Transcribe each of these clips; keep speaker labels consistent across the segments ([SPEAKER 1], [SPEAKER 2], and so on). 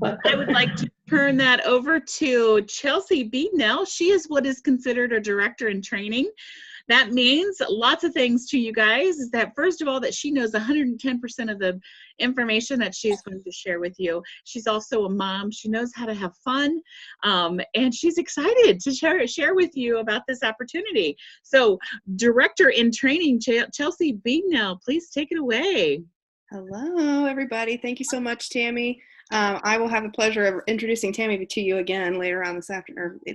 [SPEAKER 1] I would like to turn that over to Chelsea Beadnell. She is what is considered a director in training. That means lots of things to you guys. Is that first of all, that she knows 110% of the information that she's going to share with you. She's also a mom. She knows how to have fun, and she's excited to share with you about this opportunity. So, Director in Training, Chelsea Beadnell, please take it away.
[SPEAKER 2] Hello, everybody. Thank you so much, Tammy. I will have the pleasure of introducing Tammy to you again later on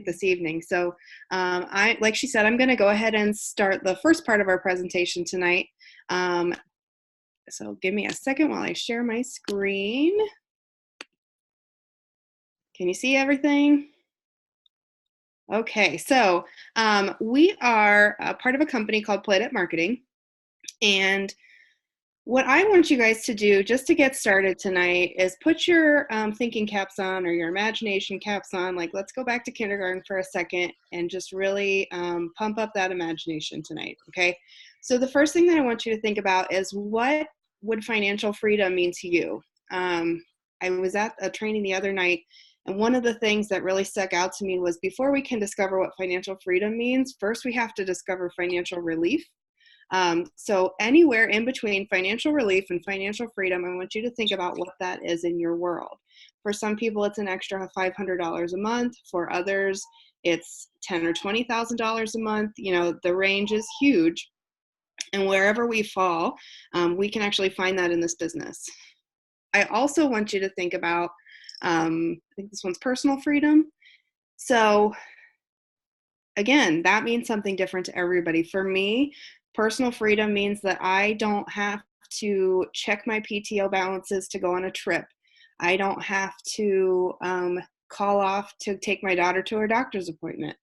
[SPEAKER 2] this evening. So, like she said, I'm going to go ahead and start the first part of our presentation tonight. So, give me a second while I share my screen. Can you see everything? Okay, so we are a part of a company called Planet Marketing, and what I want you guys to do just to get started tonight is put your thinking caps on, or your imagination caps on. Like, let's go back to kindergarten for a second and just really pump up that imagination tonight, okay? So the first thing that I want you to think about is, what would financial freedom mean to you? I was at a training the other night, and one of the things that really stuck out to me was, before we can discover what financial freedom means, first we have to discover financial relief. So anywhere in between financial relief and financial freedom, I want you to think about what that is in your world. For some people, it's an extra $500 a month. For others, it's $10,000 or $20,000 a month. You know, the range is huge. And wherever we fall, we can actually find that in this business. I also want you to think about, I think this one's personal freedom. So again, that means something different to everybody. For me, personal freedom means that I don't have to check my PTO balances to go on a trip. I don't have to call off to take my daughter to her doctor's appointment.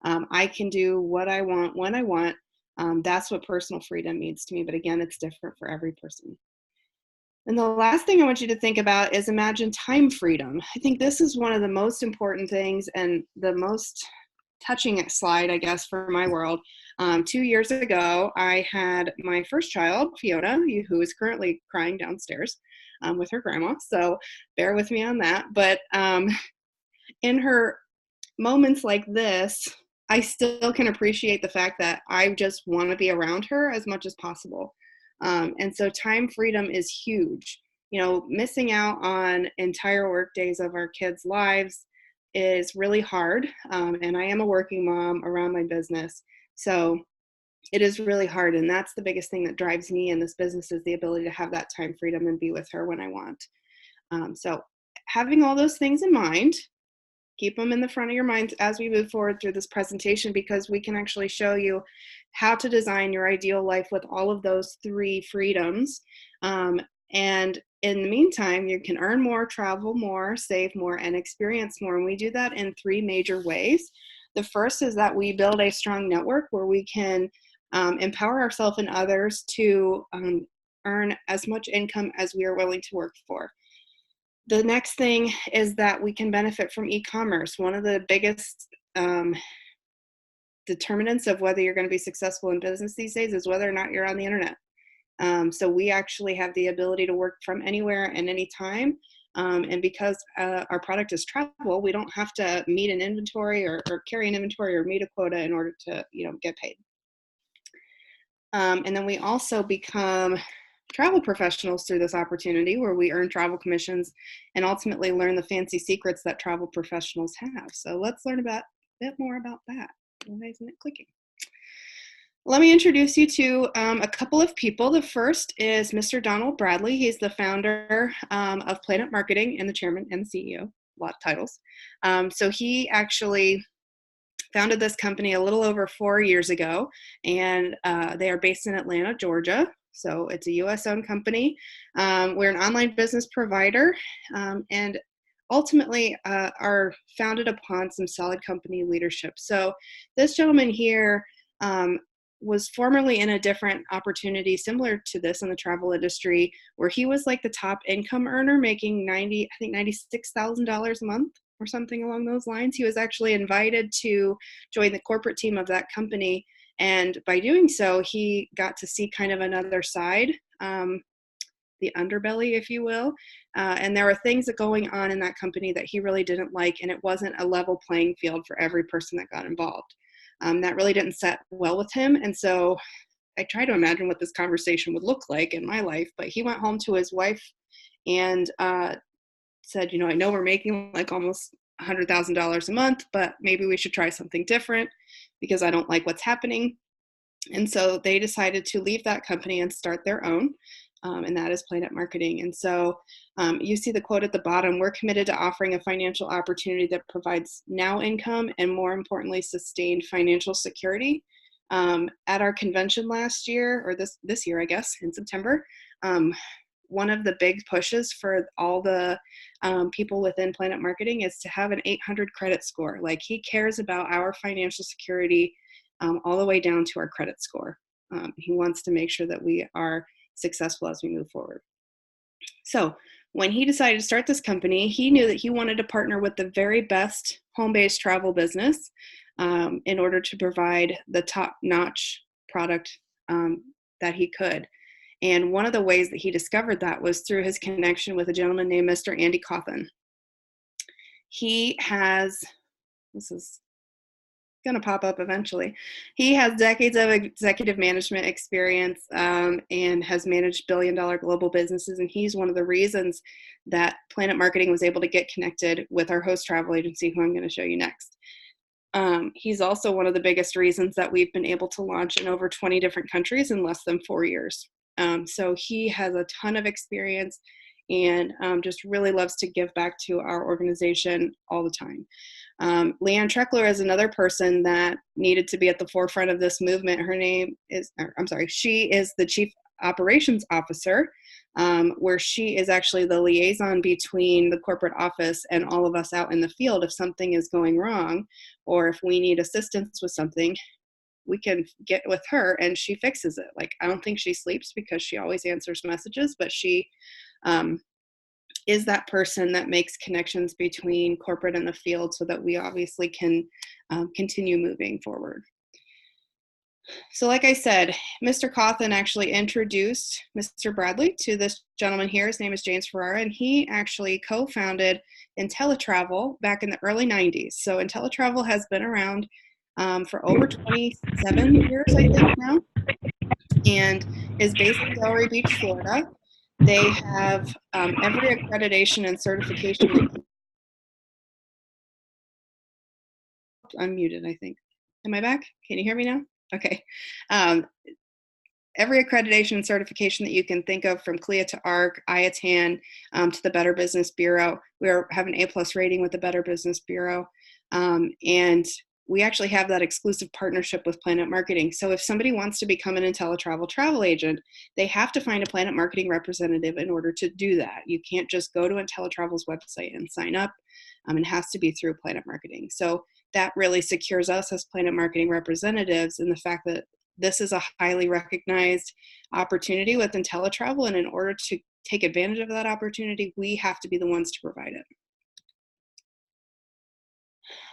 [SPEAKER 2] I can do what I want when I want. That's what personal freedom means to me. But again, it's different for every person. And the last thing I want you to think about is, imagine time freedom. I think this is one of the most important things and the most touching slide, I guess, for my world. 2 years ago, I had my first child, Fiona, who is currently crying downstairs with her grandma. So bear with me on that. But in her moments like this, I still can appreciate the fact that I just want to be around her as much as possible. And so time freedom is huge. You know, missing out on entire work days of our kids' lives is really hard. And I am a working mom around my business. So it is really hard. And that's the biggest thing that drives me in this business, is the ability to have that time freedom and be with her when I want. So having all those things in mind, keep them in the front of your mind as we move forward through this presentation, because we can actually show you how to design your ideal life with all of those three freedoms. And in the meantime, you can earn more, travel more, save more, and experience more. And we do that in three major ways. The first is that we build a strong network where we can empower ourselves and others to earn as much income as we are willing to work for. The next thing is that we can benefit from e-commerce. One of the biggest determinants of whether you're going to be successful in business these days is whether or not you're on the internet. So we actually have the ability to work from anywhere and anytime. And because our product is travel, we don't have to meet an inventory or carry an inventory or meet a quota in order to, get paid. And then we also become travel professionals through this opportunity, where we earn travel commissions and ultimately learn the fancy secrets that travel professionals have. So let's learn a bit more about that. Why isn't it clicking? Let me introduce you to a couple of people. The first is Mr. Donald Bradley. He's the founder of Planet Marketing and the chairman and CEO. A lot of titles. So he actually founded this company a little over 4 years ago, and they are based in Atlanta, Georgia. So it's a US-owned company. We're an online business provider, and ultimately are founded upon some solid company leadership. So this gentleman here was formerly in a different opportunity similar to this in the travel industry, where he was like the top income earner, making $96,000 a month or something along those lines. He was actually invited to join the corporate team of that company. And by doing so, he got to see kind of another side, the underbelly, if you will. And there were things that going on in that company that he really didn't like, and it wasn't a level playing field for every person that got involved. That really didn't set well with him. And so I try to imagine what this conversation would look like in my life, but he went home to his wife and said, I know we're making like almost $100,000 a month, but maybe we should try something different because I don't like what's happening. And so they decided to leave that company and start their own. And that is Planet Marketing. And so you see the quote at the bottom: we're committed to offering a financial opportunity that provides now income and, more importantly, sustained financial security. At our convention last year, or this year, I guess, in September, one of the big pushes for all the people within Planet Marketing is to have an 800 credit score. Like, he cares about our financial security all the way down to our credit score. He wants to make sure that we are successful as we move forward. So when he decided to start this company, he knew that he wanted to partner with the very best home-based travel business in order to provide the top-notch product that he could. And one of the ways that he discovered that was through his connection with a gentleman named Mr. Andy Cawthon. He has, this is going to pop up eventually. He has decades of executive management experience and has managed billion-dollar global businesses. And he's one of the reasons that Planet Marketing was able to get connected with our host travel agency, who I'm going to show you next. He's also one of the biggest reasons that we've been able to launch in over 20 different countries in less than 4 years. So he has a ton of experience and just really loves to give back to our organization all the time. Leanne Treckler is another person that needed to be at the forefront of this movement. She is the Chief Operations Officer, where she is actually the liaison between the corporate office and all of us out in the field. If something is going wrong, or if we need assistance with something, we can get with her and she fixes it. Like, I don't think she sleeps because she always answers messages, but she is that person that makes connections between corporate and the field so that we obviously can continue moving forward. So like I said, Mr. Cawthon actually introduced Mr. Bradley to this gentleman here. His name is James Ferrara, and he actually co-founded IntelliTravel back in the early 90s. So IntelliTravel has been around for over 27 years, I think now, and is based in Delray Beach, Florida. They have every accreditation and certification. I'm muted, I think. Am I back? Can you hear me now? Okay. Every accreditation and certification that you can think of, from CLIA to ARC, IATAN, to the Better Business Bureau. We have an A+ rating with the Better Business Bureau. And we actually have that exclusive partnership with Planet Marketing. So if somebody wants to become an IntelliTravel travel agent, they have to find a Planet Marketing representative in order to do that. You can't just go to IntelliTravel's website and sign up. It has to be through Planet Marketing. So that really secures us as Planet Marketing representatives in the fact that this is a highly recognized opportunity with IntelliTravel, and in order to take advantage of that opportunity, we have to be the ones to provide it.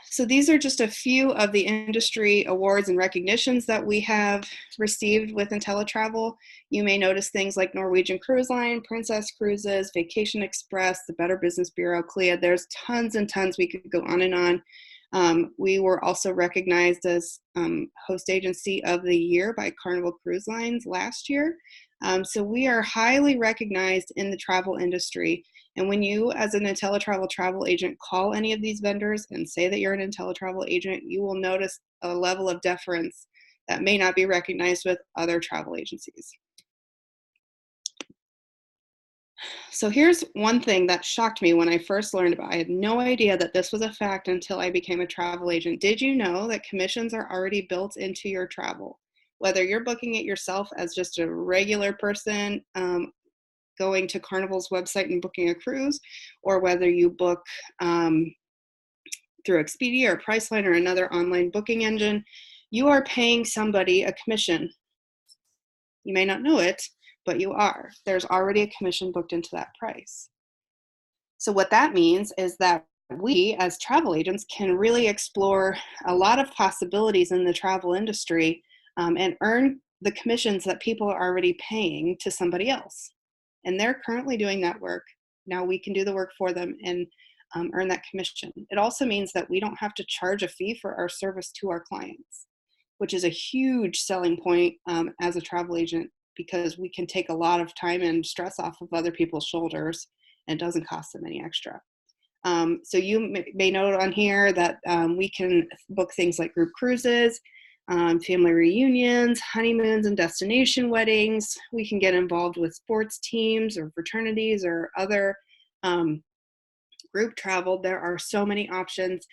[SPEAKER 2] So these are just a few of the industry awards and recognitions that we have received with IntelliTravel. You may notice things like Norwegian Cruise Line, Princess Cruises, Vacation Express, the Better Business Bureau, CLIA. There's tons and tons. We could go on and on. We were also recognized as Host Agency of the Year by Carnival Cruise Lines last year. So we are highly recognized in the travel industry. And when you, as an IntelliTravel travel agent, call any of these vendors and say that you're an IntelliTravel agent, you will notice a level of deference that may not be recognized with other travel agencies. So here's one thing that shocked me when I first learned about it. I had no idea that this was a fact until I became a travel agent. Did you know that commissions are already built into your travel? Whether you're booking it yourself as just a regular person, going to Carnival's website and booking a cruise, or whether you book through Expedia or Priceline or another online booking engine, you are paying somebody a commission. You may not know it, but you are. There's already a commission booked into that price. So what that means is that we, as travel agents, can really explore a lot of possibilities in the travel industry and earn the commissions that people are already paying to somebody else. And they're currently doing that work Now we can do the work for them and earn that commission. It also means that we don't have to charge a fee for our service to our clients, which is a huge selling point as a travel agent, because we can take a lot of time and stress off of other people's shoulders and it doesn't cost them any extra. So you may note on here that we can book things like group cruises, family reunions, honeymoons and destination weddings. We can get involved with sports teams or fraternities or other group travel. There are so many options.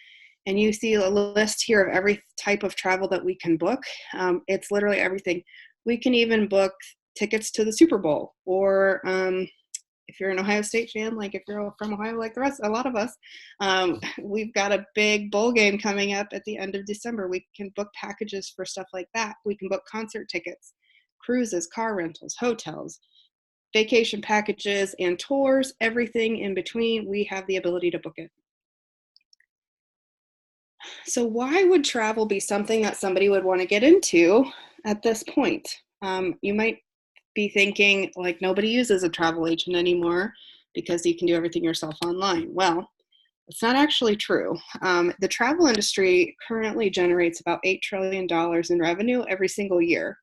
[SPEAKER 2] And you see a list here of every type of travel that we can book. It's literally everything. We can even book tickets to the Super Bowl, or if you're an Ohio State fan, like if you're from Ohio, like the rest, a lot of us, we've got a big bowl game coming up at the end of December. We can book packages for stuff like that. We can book concert tickets, cruises, car rentals, hotels, vacation packages, and tours, everything in between. We have the ability to book it. So why would travel be something that somebody would want to get into at this point? You might be thinking, like, nobody uses a travel agent anymore because you can do everything yourself online. Well, it's not actually true. The travel industry currently generates about $8 trillion in revenue every single year.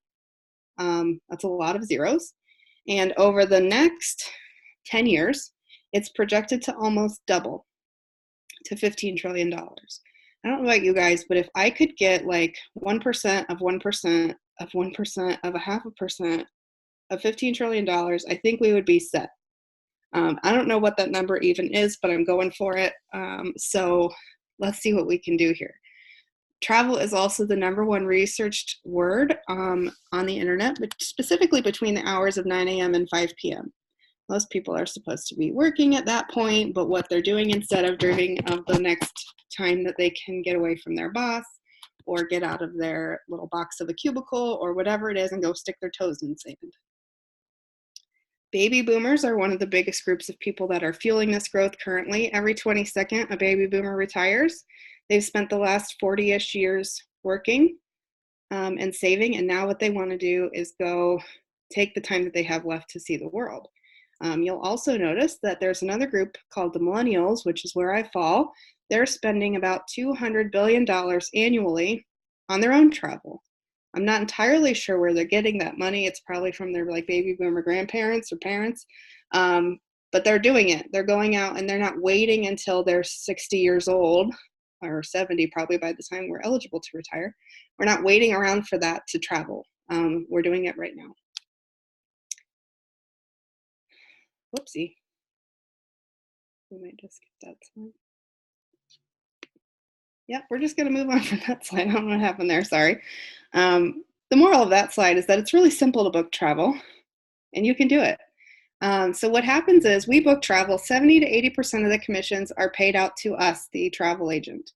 [SPEAKER 2] That's a lot of zeros. And over the next 10 years, it's projected to almost double to $15 trillion. I don't know about you guys, but if I could get like 1% of 1% of 1% of a half a percent of $15 trillion, I think we would be set. I don't know what that number even is, but I'm going for it. So let's see what we can do here. Travel is also the #1 researched word on the internet, but specifically between the hours of 9 a.m. and 5 p.m. Most people are supposed to be working at that point, but what they're doing instead of dreaming of the next time that they can get away from their boss or get out of their little box of a cubicle or whatever it is and go stick their toes in the sand. Baby boomers are one of the biggest groups of people that are fueling this growth currently. Every 22nd, a baby boomer retires. They've spent the last 40-ish years working and saving, and now what they want to do is go take the time that they have left to see the world. You'll also notice that there's another group called the millennials, which is where I fall. They're spending about $200 billion annually on their own travel. I'm not entirely sure where they're getting that money. It's probably from their like baby boomer grandparents or parents, but they're doing it. They're going out and they're not waiting until they're 60 years old or 70 probably by the time we're eligible to retire. We're not waiting around for that to travel. We're doing it right now. Whoopsie. We might just skip that slide. Yep, we're just going to move on from that slide. I don't know what happened there. Sorry. The moral of that slide is that it's really simple to book travel, and you can do it. So what happens is we book travel. 70 to 80% of the commissions are paid out to us, the travel agent.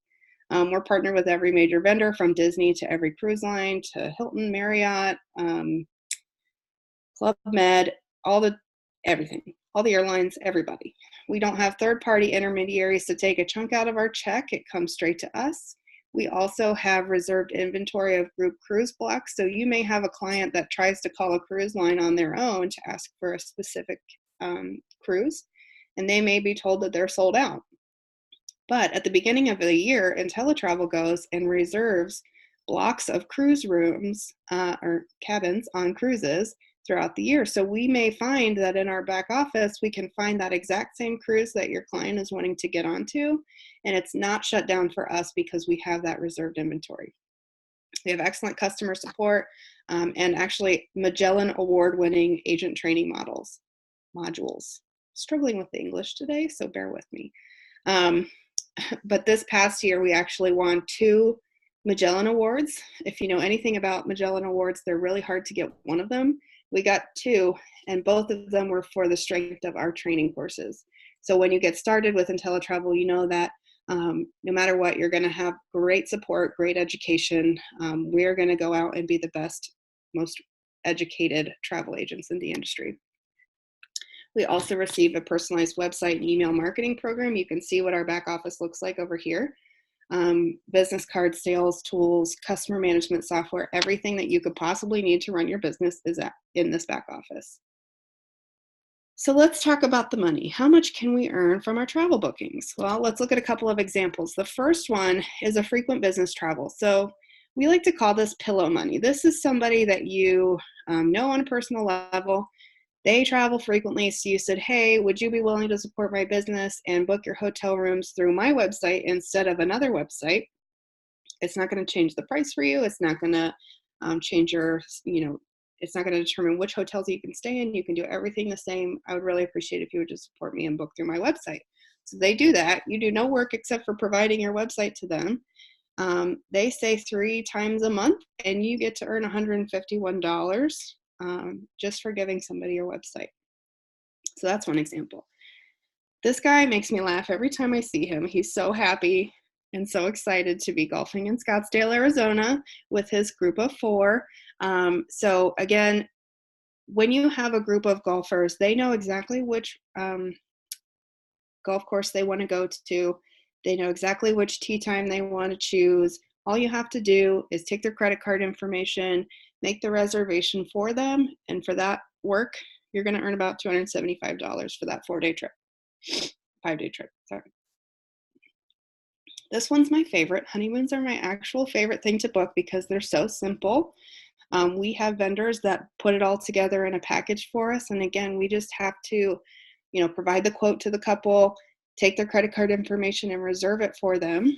[SPEAKER 2] We're partnered with every major vendor, from Disney to every cruise line to Hilton, Marriott, Club Med, everything, all the airlines, everybody. We don't have third-party intermediaries to take a chunk out of our check. It comes straight to us. We also have reserved inventory of group cruise blocks. So you may have a client that tries to call a cruise line on their own to ask for a specific cruise, and they may be told that they're sold out. But at the beginning of the year, IntelliTravel goes and reserves blocks of cruise rooms or cabins on cruises throughout the year. So we may find that in our back office, we can find that exact same cruise that your client is wanting to get onto, and it's not shut down for us because we have that reserved inventory. We have excellent customer support and actually Magellan award-winning agent training modules. Struggling with the English today, so bear with me. But this past year, we actually won 2 Magellan Awards. If you know anything about Magellan Awards, they're really hard to get one of them. We got 2, and both of them were for the strength of our training courses. So when you get started with IntelliTravel, you know that no matter what, you're going to have great support, great education. We're going to go out and be the best, most educated travel agents in the industry. We also receive a personalized website and email marketing program. You can see what our back office looks like over here. Business cards, sales tools, customer management software, everything that you could possibly need to run your business is in this back office. So let's talk about the money. How much can we earn from our travel bookings? Well, let's look at a couple of examples. The first one is a frequent business travel. So we like to call this pillow money. This is somebody that you know on a personal level. They travel frequently, so you said, hey, would you be willing to support my business and book your hotel rooms through my website instead of another website? It's not going to change the price for you. It's not going to change your, it's not going to determine which hotels you can stay in. You can do everything the same. I would really appreciate if you would just support me and book through my website. So they do that. You do no work except for providing your website to them. They say 3 times a month, and you get to earn $151 just for giving somebody your website. So that's one example. This guy makes me laugh every time I see him. He's so happy and so excited to be golfing in Scottsdale, Arizona with his group of 4. So again, when you have a group of golfers, they know exactly which golf course they want to go to. They know exactly which tee time they want to choose. All you have to do is take their credit card information, make the reservation for them, and for that work, you're going to earn about $275 for that 4-day trip. 5-day trip, sorry. This one's my favorite. Honeymoons are my actual favorite thing to book because they're so simple. We have vendors that put it all together in a package for us. And again, we just have to, provide the quote to the couple, take their credit card information and reserve it for them.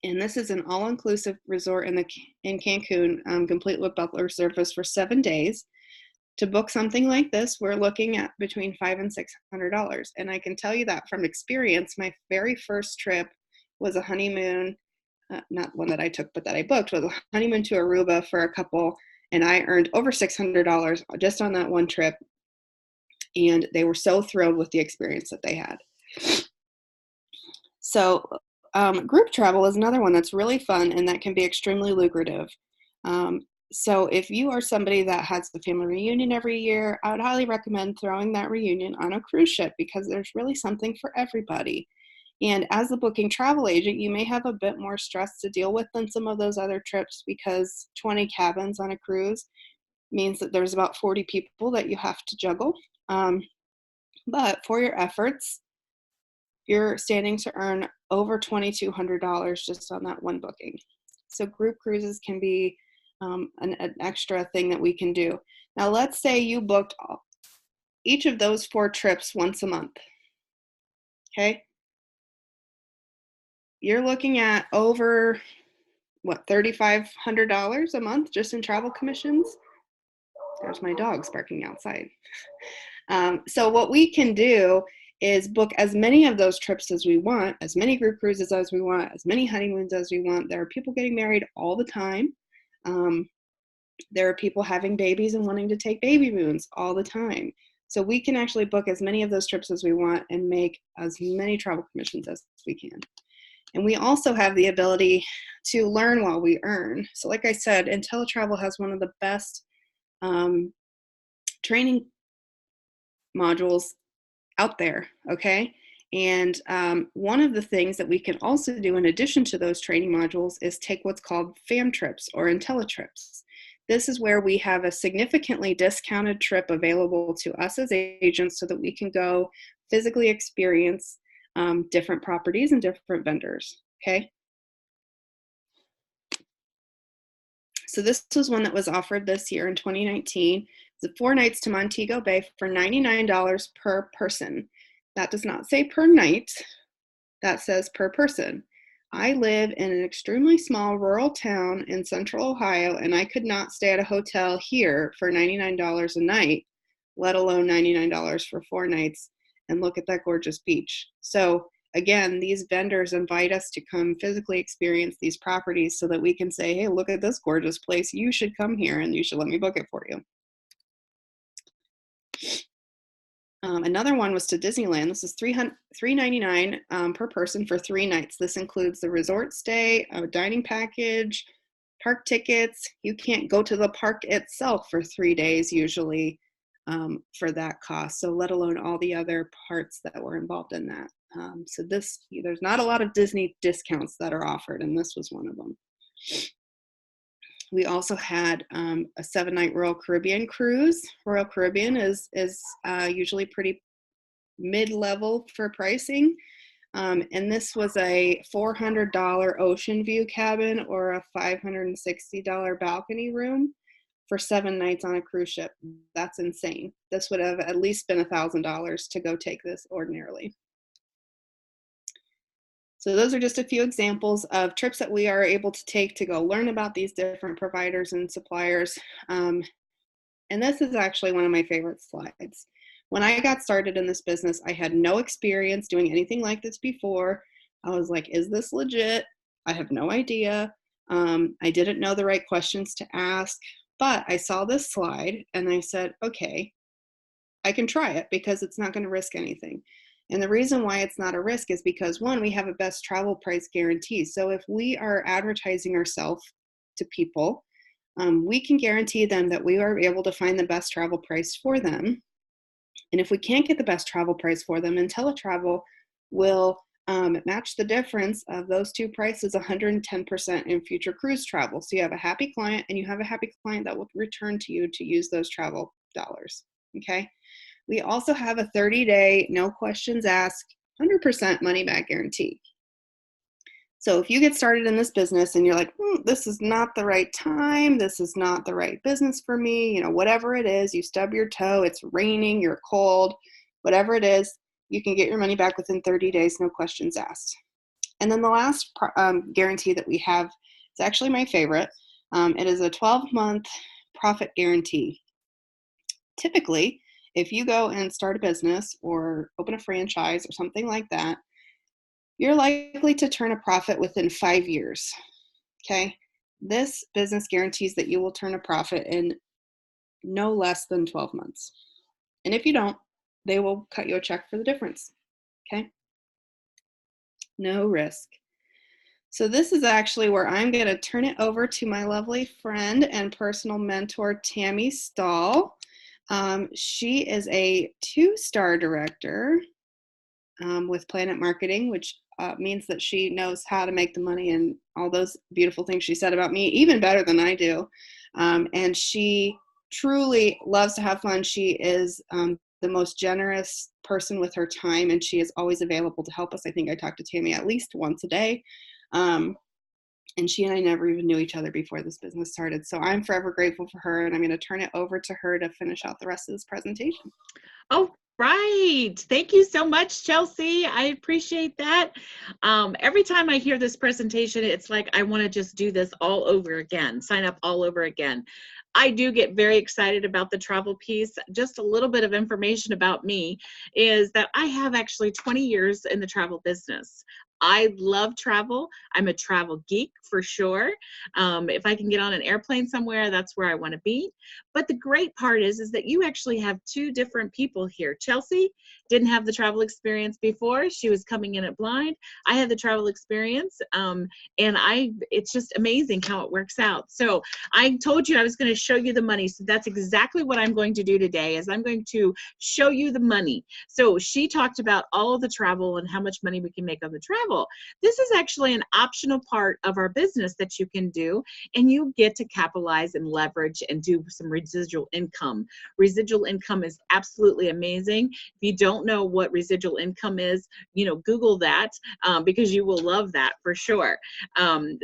[SPEAKER 2] And this is an all-inclusive resort in Cancun, complete with butler service for 7 days. To book something like this, we're looking at between $500 and $600. And I can tell you that from experience, my very first trip was a honeymoon, not one that I took, but that I booked, was a honeymoon to Aruba for a couple. And I earned over $600 just on that one trip. And they were so thrilled with the experience that they had. So group travel is another one that's really fun and that can be extremely lucrative. So if you are somebody that has the family reunion every year, I would highly recommend throwing that reunion on a cruise ship because there's really something for everybody. And as a booking travel agent, you may have a bit more stress to deal with than some of those other trips because 20 cabins on a cruise means that there's about 40 people that you have to juggle. But for your efforts, you're standing to earn over $2,200 just on that one booking. So group cruises can be an extra thing that we can do. Now, let's say you booked each of those 4 trips once a month. Okay. You're looking at over, $3,500 a month just in travel commissions? There's my dogs barking outside. So what we can do is book as many of those trips as we want, as many group cruises as we want, as many honeymoons as we want. There are people getting married all the time. There are people having babies and wanting to take baby moons all the time. So we can actually book as many of those trips as we want and make as many travel commissions as we can. And we also have the ability to learn while we earn. So like I said, IntelliTravel has one of the best training modules out there, okay? And one of the things that we can also do in addition to those training modules is take what's called FAM trips or IntelliTrips. This is where we have a significantly discounted trip available to us as agents so that we can go physically experience different properties and different vendors, okay? So this was one that was offered this year in 2019. It's 4 nights to Montego Bay for $99 per person. That does not say per night, that says per person. I live in an extremely small rural town in central Ohio, and I could not stay at a hotel here for $99 a night, let alone $99 for 4 nights, and look at that gorgeous beach. So again, these vendors invite us to come physically experience these properties so that we can say, hey, look at this gorgeous place. You should come here and you should let me book it for you. Another one was to Disneyland. This is $399 per person for 3 nights. This includes the resort stay, a dining package, park tickets. You can't go to the park itself for 3 days usually for that cost. So let alone all the other parts that were involved in that. So there's not a lot of Disney discounts that are offered, and this was one of them. We also had a 7-night Royal Caribbean cruise. Royal Caribbean is usually pretty mid-level for pricing. And this was a $400 ocean view cabin or a $560 balcony room for 7 nights on a cruise ship. That's insane. This would have at least been $1,000 to go take this ordinarily. So those are just a few examples of trips that we are able to take to go learn about these different providers and suppliers. And this is actually one of my favorite slides. When I got started in this business, I had no experience doing anything like this before. I was like, is this legit? I have no idea. I didn't know the right questions to ask, but I saw this slide and I said, okay, I can try it because it's not going to risk anything. And the reason why it's not a risk is because, one, we have a best travel price guarantee. So if we are advertising ourselves to people, we can guarantee them that we are able to find the best travel price for them. And if we can't get the best travel price for them, IntelliTravel will match the difference of those two prices 110% in future cruise travel. So you have a happy client and you have a happy client that will return to you to use those travel dollars. Okay. We also have a 30-day, no questions asked, 100% money back guarantee. So if you get started in this business and you're like, this is not the right time, this is not the right business for me, whatever it is, you stub your toe, it's raining, you're cold, whatever it is, you can get your money back within 30 days, no questions asked. And then the last guarantee that we have is actually my favorite. It is a 12-month profit guarantee. Typically, if you go and start a business or open a franchise or something like that, you're likely to turn a profit within 5 years. Okay? This business guarantees that you will turn a profit in no less than 12 months. And if you don't, they will cut you a check for the difference. Okay? No risk. So this is actually where I'm going to turn it over to my lovely friend and personal mentor, Tammy Stahl. She is a 2-star director with Planet Marketing, which means that she knows how to make the money and all those beautiful things she said about me, even better than I do. And she truly loves to have fun. She is the most generous person with her time, and she is always available to help us. I think I talk to Tammy at least once a day. And she and I never even knew each other before this business started. So I'm forever grateful for her, and I'm going to turn it over to her to finish out the rest of this presentation.
[SPEAKER 1] Oh, right. Thank you so much, Chelsea. I appreciate that. Every time I hear this presentation, it's like I want to just do this all over again, sign up all over again. I do get very excited about the travel piece. Just a little bit of information about me is that I have actually 20 years in the travel business. I love travel. I'm a travel geek for sure. If I can get on an airplane somewhere, that's where I want to be. But the great part is that you actually have 2 different people here. Chelsea didn't have the travel experience before. She was coming in at blind. I had the travel experience, and it's just amazing how it works out. So I told you I was going to show you the money. So that's exactly what I'm going to do today is I'm going to show you the money. So she talked about all of the travel and how much money we can make on the travel. This is actually an optional part of our business that you can do, and you get to capitalize and leverage and do some residual income. Residual income is absolutely amazing. If you don't know what residual income is, Google that because you will love that for sure. And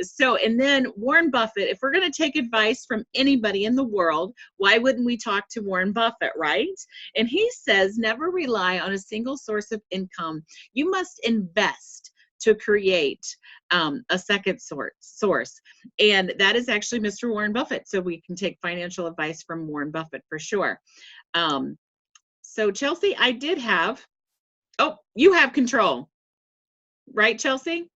[SPEAKER 1] then Warren Buffett, if we're going to take advice from anybody in the world, why wouldn't we talk to Warren Buffett, right? And he says, never rely on a single source of income. You must invest to create a second source. And that is actually Mr. Warren Buffett. So we can take financial advice from Warren Buffett for sure. So Chelsea, I did have, you have control, right, Chelsea?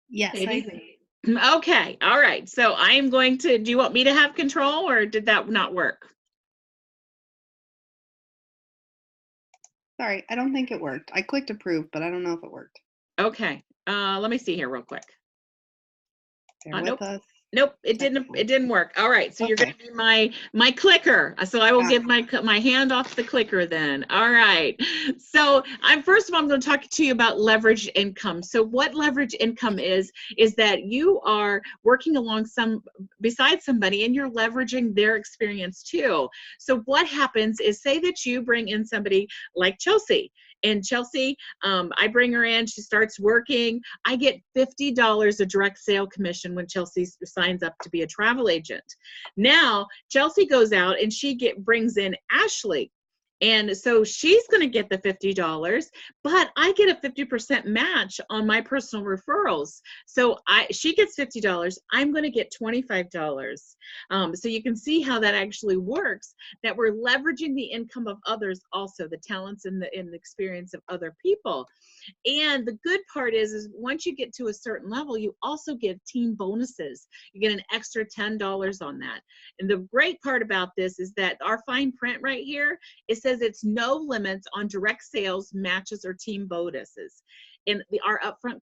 [SPEAKER 2] Yes,
[SPEAKER 1] Maybe?
[SPEAKER 2] I do.
[SPEAKER 1] Okay, all right. So I am going to, do you want me to have control or did that not work?
[SPEAKER 2] Sorry, I don't think it worked. I clicked approve, but I don't know if it worked.
[SPEAKER 1] Okay, let me see here real quick.
[SPEAKER 2] Bear with
[SPEAKER 1] Nope.
[SPEAKER 2] us.
[SPEAKER 1] Nope, it didn't work. All right, so you're
[SPEAKER 2] Okay.
[SPEAKER 1] going to be my clicker. So I will
[SPEAKER 2] Uh,
[SPEAKER 1] give my hand off the clicker then. All right. So I'm first of all, I'm going to talk to you about leverage income. So what leverage income is that you are working along beside somebody and you're leveraging their experience too. So what happens is, say that you bring in somebody like Chelsea. And Chelsea, I bring her in, she starts working. I get $50 a direct sale commission when Chelsea signs up to be a travel agent. Now, Chelsea goes out and she brings in Ashley. And so she's going to get the $50, but I get a 50% match on my personal referrals. So she gets $50. I'm going to get $25. So you can see how that actually works, that we're leveraging the income of others also, the talents and the experience of other people. And the good part is once you get to a certain level, you also get team bonuses. You get an extra $10 on that. And the great part about this is that our fine print right here, it says it's no limits on direct sales, matches, or team bonuses. And our upfront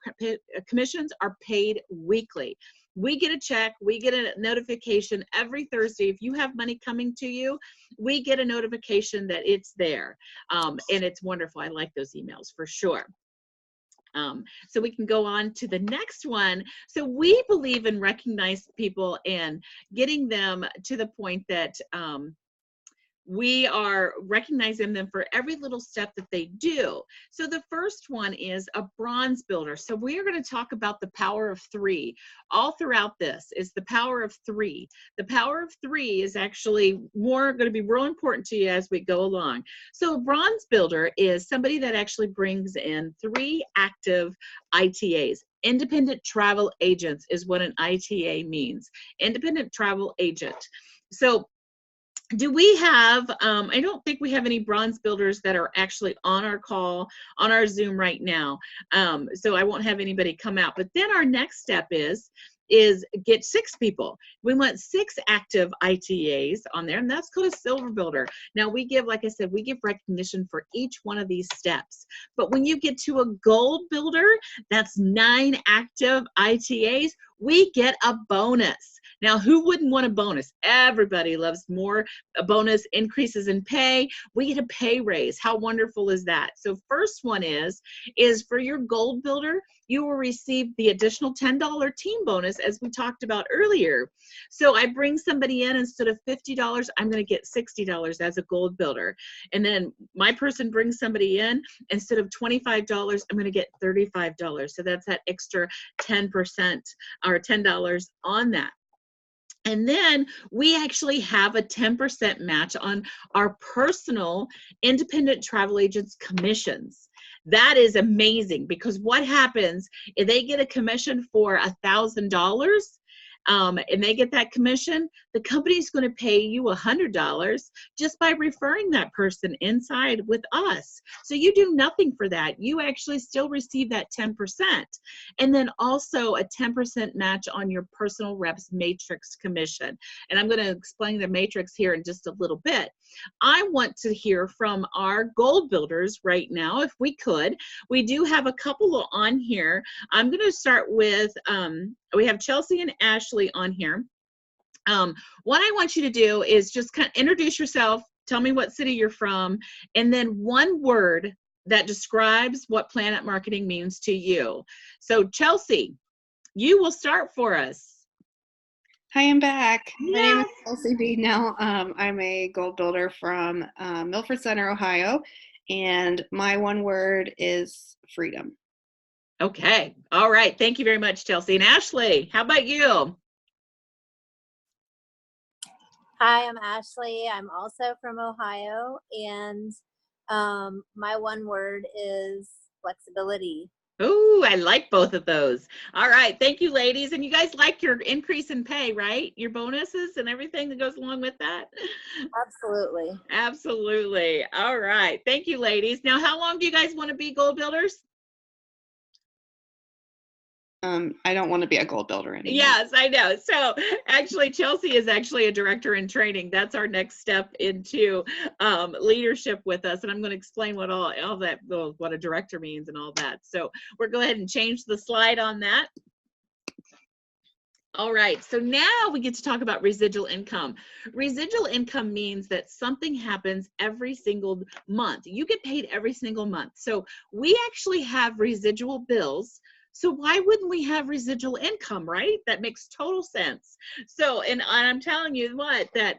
[SPEAKER 1] commissions are paid weekly. We get a check, we get a notification every Thursday. If you have money coming to you, we get a notification that it's there. And it's wonderful. I like those emails for sure. So we can go on to the next one. So we believe in recognized people and getting them to the point that we are recognizing them for every little step that they do. So the first one is a bronze builder. So we are going to talk about the power of three. All throughout this is the power of three. The power of three is actually going to be real important to you as we go along. So a bronze builder is somebody that actually brings in 3 active ITAs. Independent travel agents is what an ITA means. Independent travel agent. So do we have, I don't think we have any bronze builders that are actually on our call, on our Zoom right now. So I won't have anybody come out. But then our next step is get 6 people. We want 6 active ITAs on there, and that's called a silver builder. Now we give, like I said, we give recognition for each one of these steps. But when you get to a gold builder, that's 9 active ITAs, we get a bonus. Now, who wouldn't want a bonus? Everybody loves more. A bonus, increases in pay. We get a pay raise. How wonderful is that? So first one is for your gold builder, you will receive the additional $10 team bonus as we talked about earlier. So I bring somebody in, instead of $50, I'm going to get $60 as a gold builder. And then my person brings somebody in, instead of $25, I'm going to get $35. So that's that extra 10% or $10 on that. And then we actually have a 10% match on our personal independent travel agents commissions. That is amazing, because what happens if they get a commission for $1,000, and they get that commission, the company's going to pay you $100 just by referring that person inside with us. So you do nothing for that. You actually still receive that 10%. And then also a 10% match on your personal reps matrix commission. And I'm going to explain the matrix here in just a little bit. I want to hear from our gold builders right now, if we could. We do have a couple on here. I'm going to start with, we have Chelsea and Ashley on here. What I want you to do is just kind of introduce yourself, tell me what city you're from, and then one word that describes what Planet Marketing means to you. So Chelsea, you will start for us.
[SPEAKER 2] Hi, I'm back.
[SPEAKER 1] Yes.
[SPEAKER 2] My name is Chelsea Beadnell. I'm a gold builder from Milford Center, Ohio, and my one word is freedom.
[SPEAKER 1] Okay. All right. Thank you very much, Chelsea. And Ashley, how about you?
[SPEAKER 3] Hi, I'm Ashley. I'm also from Ohio, and my one word is flexibility.
[SPEAKER 1] Oh, I like both of those. All right. Thank you, ladies. And you guys like your increase in pay, right? Your bonuses and everything that goes along with that?
[SPEAKER 3] Absolutely.
[SPEAKER 1] Absolutely. All right. Thank you, ladies. Now, how long do you guys want to be gold builders?
[SPEAKER 2] I don't want to be a gold builder anymore.
[SPEAKER 1] Yes, I know. So actually, Chelsea is actually a director in training. That's our next step into leadership with us. And I'm going to explain what all that, what a director means and all that. So we're going to go ahead and change the slide on that. All right, so now we get to talk about residual income. Residual income means that something happens every single month. You get paid every single month. So we actually have residual bills. So why wouldn't we have residual income, right? That makes total sense. So, and I'm telling you what, that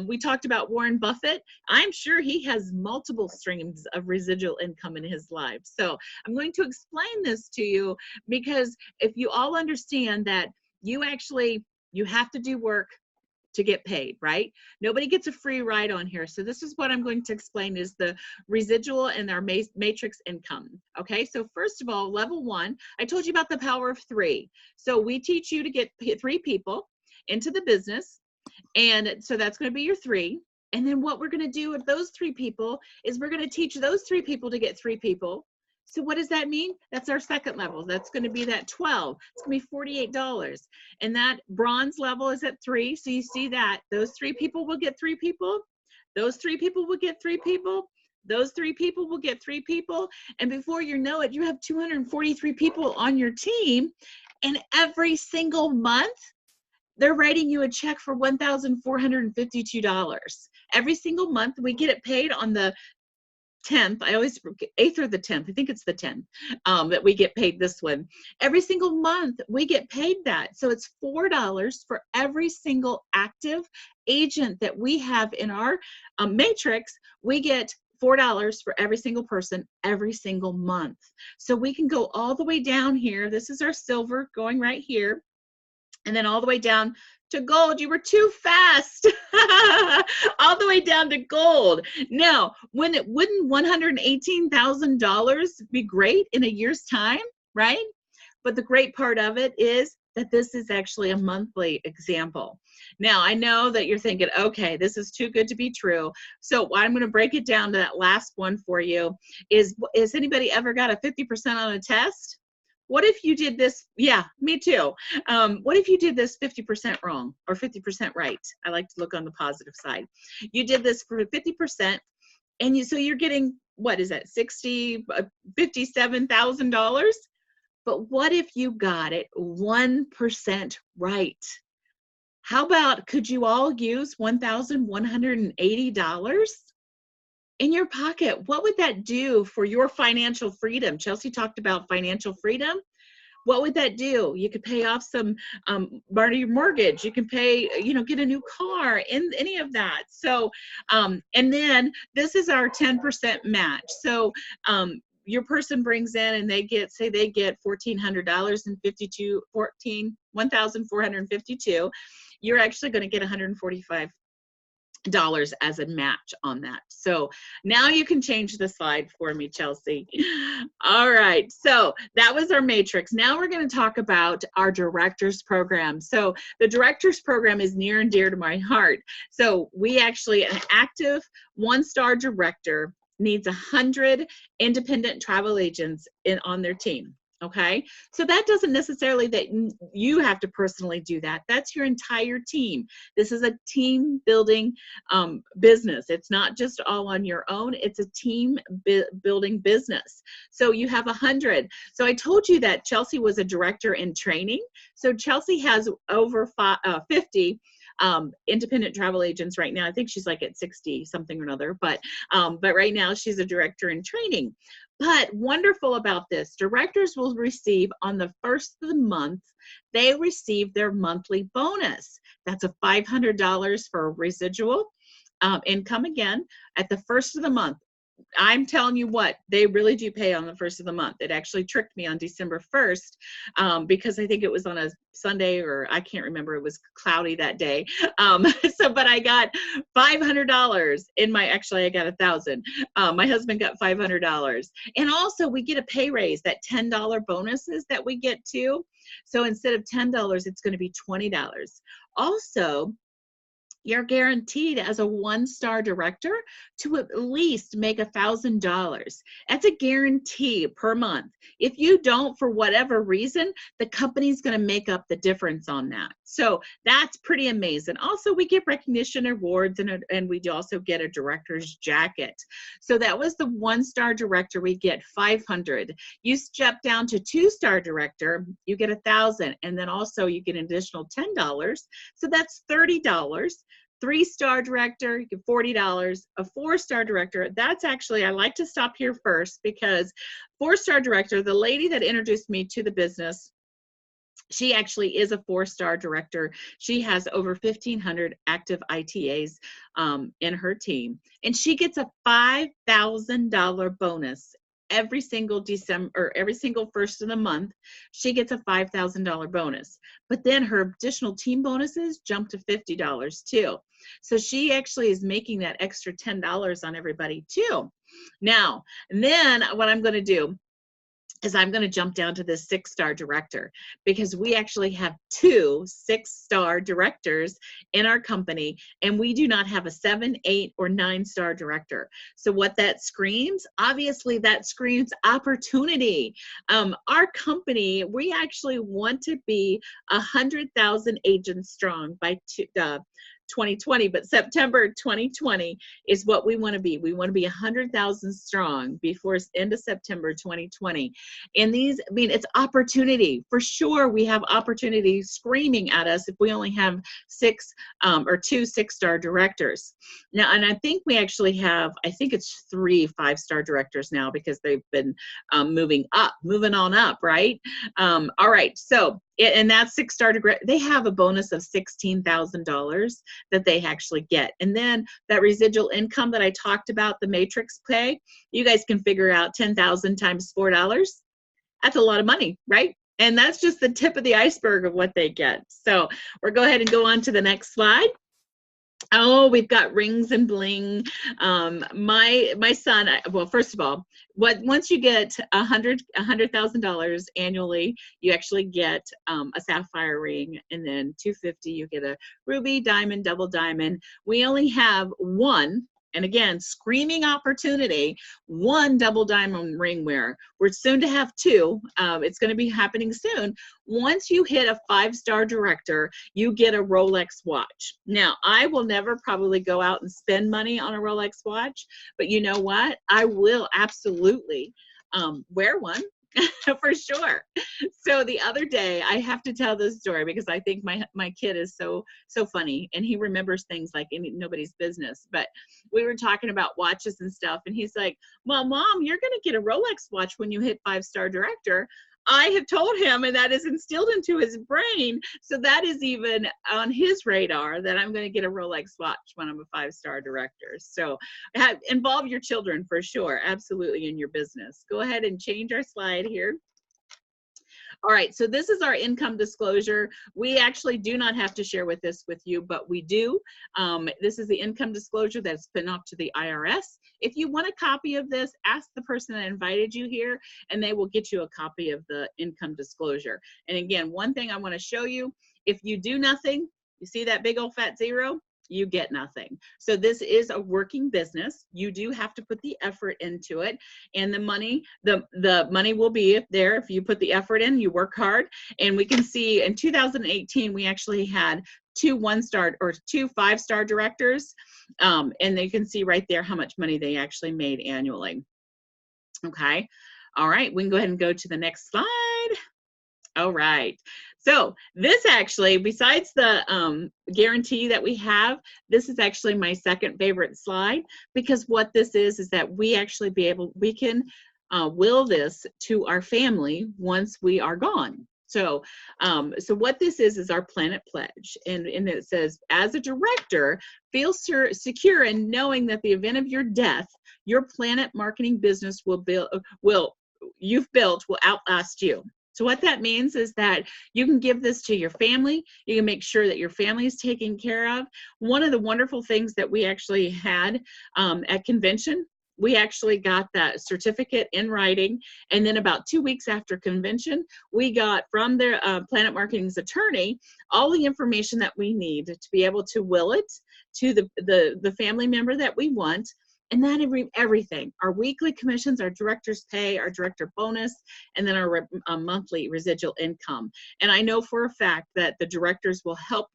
[SPEAKER 1] we talked about Warren Buffett. I'm sure he has multiple streams of residual income in his life. So I'm going to explain this to you because if you all understand that you have to do work to get paid, right? Nobody gets a free ride on here. So this is what I'm going to explain is the residual and our matrix income. Okay, so first of all, level 1, I told you about the power of 3. So we teach you to get 3 people into the business. And so that's going to be your 3. And then what we're going to do with those 3 people is we're going to teach those 3 people to get 3 people. So what does that mean? That's our second level. That's going to be that 12. It's going to be $48. And that bronze level is at 3. So you see that those 3 people will get 3 people. Those 3 people will get 3 people. Those 3 people will get 3 people. And before you know it, you have 243 people on your team. And every single month, they're writing you a check for $1,452. Every single month, we get it paid on the 10th. I always forget, 8th or the 10th. I think it's the 10th that we get paid this one. Every single month, we get paid that. So it's $4 for every single active agent that we have in our matrix. We get $4 for every single person every single month. So we can go all the way down here. This is our silver going right here. And then all the way down to gold. You were too fast. All the way down to gold. Now, wouldn't $118,000 be great in a year's time, right? But the great part of it is that this is actually a monthly example. Now, I know that you're thinking, okay, this is too good to be true. So I'm going to break it down to that last one for you. Is anybody ever got a 50% on a test? What if you did this? Yeah, me too. What if you did this 50% wrong or 50% right? I like to look on the positive side. You did this for 50%, and so you're getting, what is that, $57,000? But what if you got it 1% right? How about, could you all use $1,180 in your pocket? What would that do for your financial freedom? Chelsea talked about financial freedom. What would that do? You could pay off some your mortgage. You can pay, get a new car, in any of that. So, and then this is our 10% match. So your person brings in and they get $1,400 and $1,452. You're actually going to get $145 as a match on that. So now you can change the slide for me, Chelsea. All right, so that was our matrix. Now we're going to talk about our directors program. So the directors program is near and dear to my heart. So we actually, an active 1-star director needs 100 independent travel agents on their team. Okay, so that doesn't necessarily that you have to personally do that. That's your entire team. This is a team building business. It's not just all on your own. It's a team building business. So you have 100. So I told you that Chelsea was a director in training. So Chelsea has over 50 independent travel agents right now. I think she's like at 60 something or another, but right now she's a director in training. But wonderful about this, directors will receive on the first of the month, they receive their monthly bonus. That's a $500 for residual income again at the first of the month. I'm telling you what, they really do pay on the first of the month. It actually tricked me on December 1st because I think it was on a Sunday, or I can't remember, it was cloudy that day. But I got $500 in my, actually I got $1,000. My husband got $500. And also we get a pay raise, that $10 bonuses that we get too. So instead of $10, it's going to be $20. Also, you're guaranteed as a 1-star director to at least make $1,000. That's a guarantee per month. If you don't, for whatever reason, the company's going to make up the difference on that. So that's pretty amazing. Also, we get recognition awards, and we also get a director's jacket. So that was the 1-star director. We get 500. You step down to 2-star director, you get 1,000, and then also you get an additional $10. So that's $30. 3-star director, you get $40. A 4-star director, that's actually, I like to stop here first because 4-star director, the lady that introduced me to the business, she actually is a 4-star director. She has over 1,500 active ITAs in her team, and she gets a $5,000 bonus every single December, or every single first of the month. She gets a $5,000 bonus, but then her additional team bonuses jump to $50 too. So she actually is making that extra $10 on everybody too. Now, and then what I'm going to do is I'm going to jump down to this 6-star director, because we actually have 2 6-star directors in our company, and we do not have a 7, 8, or 9-star director. So what that screams, obviously that screams opportunity. Our company, we actually want to be 100,000 agents strong by 2020, but September 2020 is what we want to be. We want to be 100,000 strong before end of September 2020. And these, I mean, it's opportunity. For sure, we have opportunity screaming at us if we only have 6 or 2 6-star directors. Now, and I think we actually have, I think it's 3 5-star directors now, because they've been moving on up, right? All right, so, and that 6-star degree, they have a bonus of $16,000 that they actually get. And then that residual income that I talked about, the matrix pay, you guys can figure out 10,000 times $4. That's a lot of money, right? And that's just the tip of the iceberg of what they get. So we'll go ahead and go on to the next slide. Oh, we've got rings and bling. My son, well, first of all, once you get $100,000 annually, you actually get a sapphire ring, and then $250, you get a ruby, diamond, double diamond. We only have one. And again, screaming opportunity, 1 double diamond ring wearer. We're soon to have 2. It's going to be happening soon. Once you hit a 5-star director, you get a Rolex watch. Now, I will never probably go out and spend money on a Rolex watch, but you know what? I will absolutely wear one. For sure. So the other day, I have to tell this story because I think my kid is so funny, and he remembers things like nobody's business. But we were talking about watches and stuff, and he's like, well, Mom, you're going to get a Rolex watch when you hit 5-star director. I have told him, and that is instilled into his brain. So that is even on his radar, that I'm going to get a Rolex watch when I'm a 5-star director. So involve your children for sure. Absolutely, in your business. Go ahead and change our slide here. All right, so this is our income disclosure. We actually do not have to share this with you, but we do. This is the income disclosure that's been off to the IRS. If you want a copy of this, ask the person that invited you here, and they will get you a copy of the income disclosure. And again, one thing I want to show you, if you do nothing, you see that big old fat 0? You get nothing. So this is a working business. You do have to put the effort into it, and the money will be there if you put the effort in, you work hard. And we can see in 2018 we actually had 2 1-star or 2 5-star directors, and you can see right there how much money they actually made annually. Okay, all right, we can go ahead and go to the next slide. All right. So this actually, besides the guarantee that we have, this is actually my second favorite slide, because what this is that we actually we can will this to our family once we are gone. So, so what this is our Planet Pledge, and it says, as a director, feel secure in knowing that the event of your death, your Planet marketing business you've built will outlast you. So what that means is that you can give this to your family. You can make sure that your family is taken care of. One of the wonderful things that we actually had at convention we actually got that certificate in writing. And then about 2 weeks after convention, we got from their Planet Marketing's attorney all the information that we need to be able to will it to the family member that we want. And that everything, our weekly commissions, our director's pay, our director bonus, and then our monthly residual income. And I know for a fact that the directors will help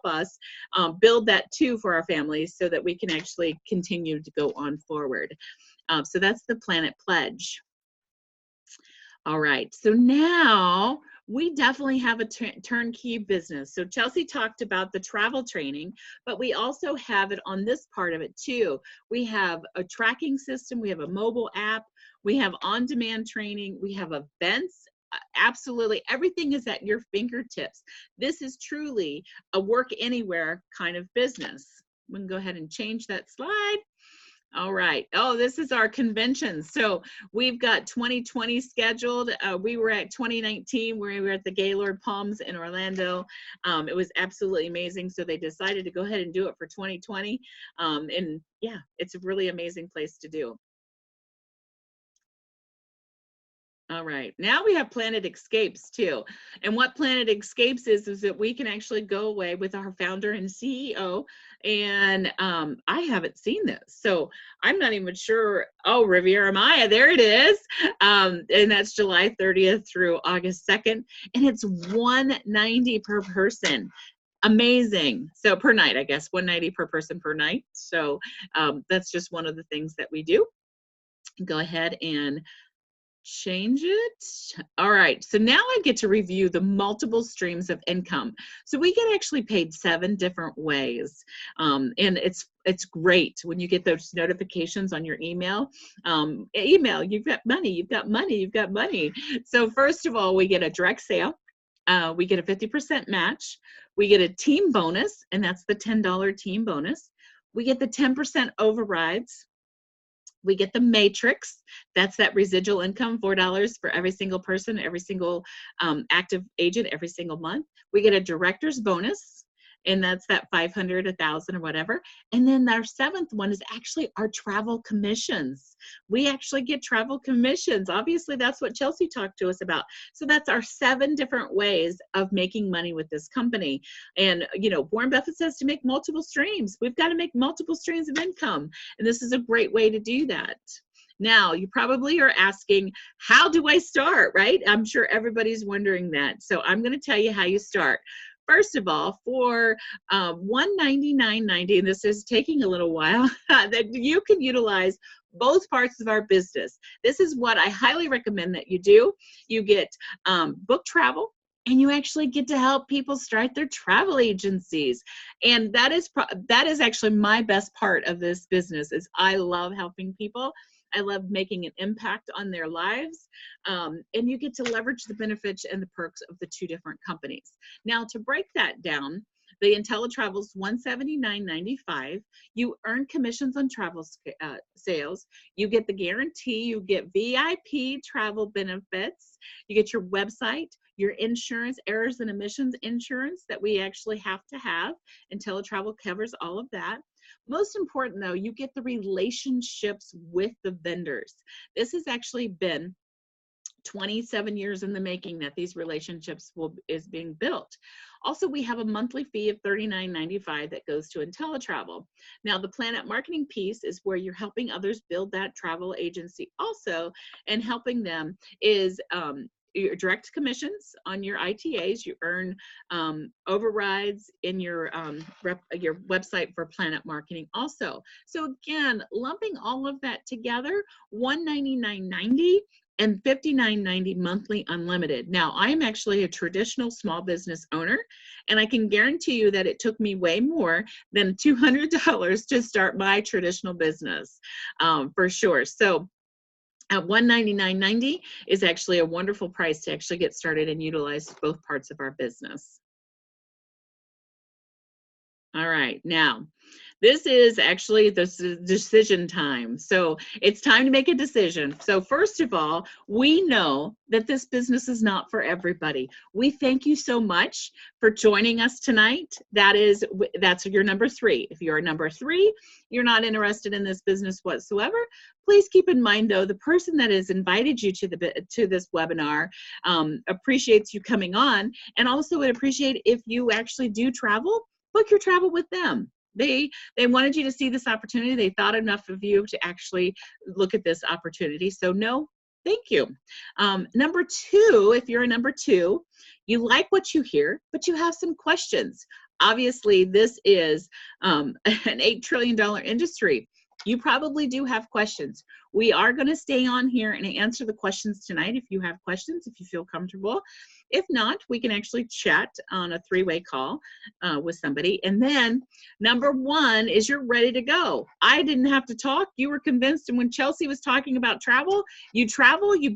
[SPEAKER 1] us build that too for our families so that we can actually continue to go on forward. So that's the Planet Pledge. All right, so now we definitely have a turnkey business. So Chelsea talked about the travel training, but we also have it on this part of it too. We have a tracking system, we have a mobile app, we have on-demand training, we have events. Absolutely, everything is at your fingertips. This is truly a work anywhere kind of business. We can go ahead and change that slide. All right. Oh, this is our convention. So we've got 2020 scheduled. We were at 2019 where we were at the Gaylord Palms in Orlando. It was absolutely amazing. So they decided to go ahead and do it for 2020. And yeah, it's a really amazing place to do. All right, now we have Planet Escapes too. And what Planet Escapes is that we can actually go away with our founder and CEO. And I haven't seen this, so I'm not even sure. Oh, Riviera Maya, there it is. And that's July 30th through August 2nd. And it's $190 per person. Amazing. So per night, I guess, $190 per person per night. So that's just one of the things that we do. Go ahead and change it. All right, so now I get to review the multiple streams of income. So we get actually paid 7 different ways, and it's great when you get those notifications on your email. You've got money, you've got money, you've got money. So first of all, we get a direct sale. We get a 50% match. We get a team bonus, and that's the $10 team bonus. We get the 10% overrides. We get the matrix. That's that residual income, $4 for every single person, every single active agent, every single month. We get a director's bonus, and that's that 500, 1,000, or whatever. And then our 7th one is actually our travel commissions. We actually get travel commissions. Obviously, that's what Chelsea talked to us about. So that's our 7 different ways of making money with this company. And, you know, Warren Buffett says to make multiple streams. We've got to make multiple streams of income. And this is a great way to do that. Now, you probably are asking, how do I start, right? I'm sure everybody's wondering that. So I'm going to tell you how you start. First of all, for $199.90, and this is taking a little while, that you can utilize both parts of our business. This is what I highly recommend that you do. You get book travel, and you actually get to help people start their travel agencies. And that is actually my best part of this business. Is I love helping people. I love making an impact on their lives. And you get to leverage the benefits and the perks of the 2 different companies. Now, to break that down, the IntelliTravel's $179.95. You earn commissions on travel sales. You get the guarantee. You get VIP travel benefits. You get your website, your insurance, errors and omissions insurance that we actually have to have. IntelliTravel covers all of that. Most important, though, you get the relationships with the vendors. This has actually been 27 years in the making that these relationships is being built. Also, we have a monthly fee of $39.95 that goes to IntelliTravel. Now, the Planet Marketing piece is where you're helping others build that travel agency also, and helping them is your direct commissions on your ITAs. You earn overrides in your website for Planet Marketing also. So again, lumping all of that together, $199.90 and $59.90 monthly unlimited. Now, I'm actually a traditional small business owner, and I can guarantee you that it took me way more than $200 to start my traditional business, for sure. So at $199.90 is actually a wonderful price to actually get started and utilize both parts of our business. All right, now This is actually the decision time. So it's time to make a decision. So first of all, we know that this business is not for everybody. We thank you so much for joining us tonight. That's your number 3. If you're a number 3, you're not interested in this business whatsoever. Please keep in mind, though, the person that has invited you to this webinar appreciates you coming on, and also would appreciate if you actually do travel, book your travel with them. They wanted you to see this opportunity. They thought enough of you to actually look at this opportunity. So no, thank you. Number 2, if you're a number 2, you like what you hear, but you have some questions. Obviously, this is an $8 trillion industry. You probably do have questions. We are going to stay on here and answer the questions tonight if you have questions, if you feel comfortable. If not, we can actually chat on a 3-way call with somebody. And then number 1 is you're ready to go. I didn't have to talk. You were convinced. And when Chelsea was talking about travel, you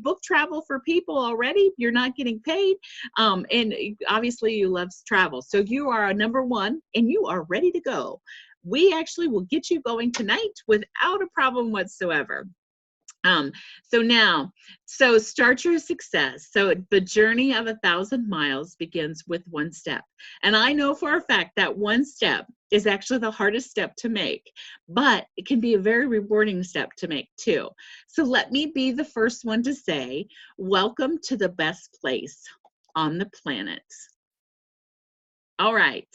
[SPEAKER 1] book travel for people already. You're not getting paid. And obviously you love travel. So you are a number 1 and you are ready to go. We actually will get you going tonight without a problem whatsoever. So start your success. So the journey of 1,000 miles begins with 1 step. And I know for a fact that 1 step is actually the hardest step to make, but it can be a very rewarding step to make too. So let me be the first one to say, welcome to the best place on the planet. All right.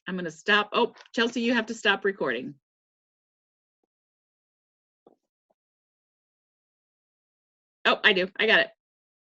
[SPEAKER 1] I'm going to stop. Oh, Chelsea, you have to stop recording. Oh, I do. I got it.